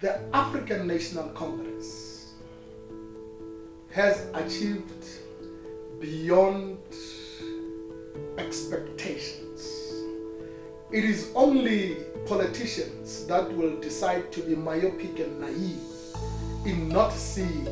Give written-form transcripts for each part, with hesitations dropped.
The African National Congress has achieved beyond expectations. It is only politicians that will decide to be myopic and naive in not seeing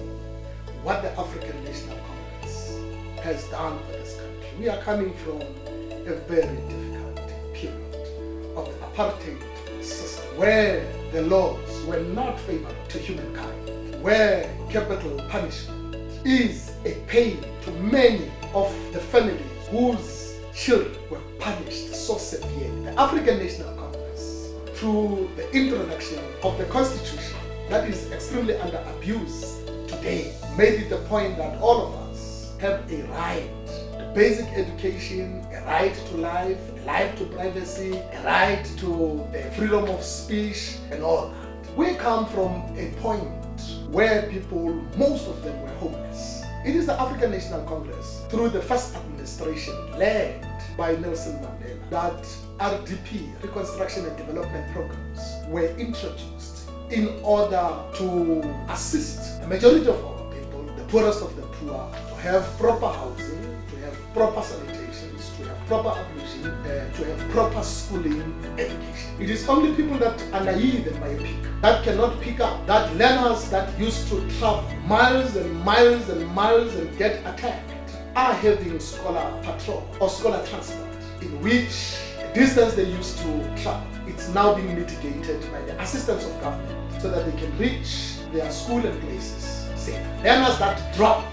what the African National Congress has done for this country. We are coming from a very difficult period of the apartheid system, where the laws were not favorable to humankind, where capital punishment is a pain to many of the families whose children were punished so severely. The African National Congress, through the introduction of the Constitution that is extremely under abuse today, made it the point that all of us have a right to basic education, a right to life, a right to privacy, a right to freedom of speech, and all that. We come from a point where people, most of them were homeless. It is the African National Congress, through the first administration led by Nelson Mandela, that RDP, Reconstruction and Development Programs, were introduced in order to assist the majority of our people, the poorest of the poor, to have proper housing, to have proper sanitations, to have proper ablution, to have proper schooling and education. It is only people that are naive and myopic that cannot pick up that learners that used to travel miles and miles and miles and get attacked are having scholar patrol or scholar transport, in which the distance they used to travel, it's now being mitigated by the assistance of government so that they can reach their school and places safely. Learners that dropped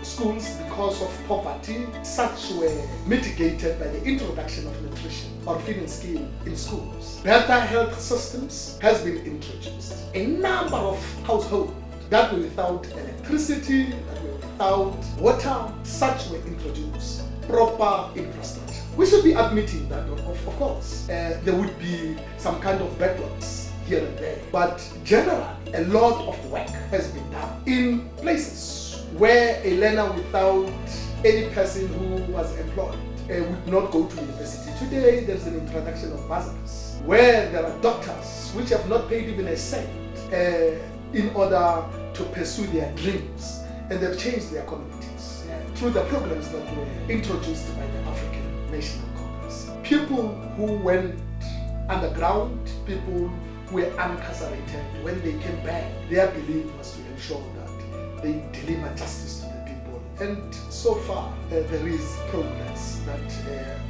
schools because of poverty, such were mitigated by the introduction of nutrition or feeding scheme in schools. Better health systems has been introduced. A number of households that were without electricity, that were without water, such were introduced. Proper infrastructure. We should be admitting that, of course, there would be some kind of backlogs here and there. But generally, a lot of work has been done in places where a learner without any person who was employed would not go to university. Today, there's an introduction of bursaries, where there are doctors which have not paid even a cent in order to pursue their dreams, and they've changed their communities through the programs that were introduced by the African National Congress. People who went underground, people who were incarcerated, when they came back, their belief was to ensure that they deliver justice to the people. And so far, there is progress that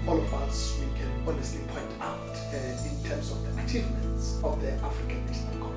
all of us, we can honestly point out in terms of the achievements of the African National Congress.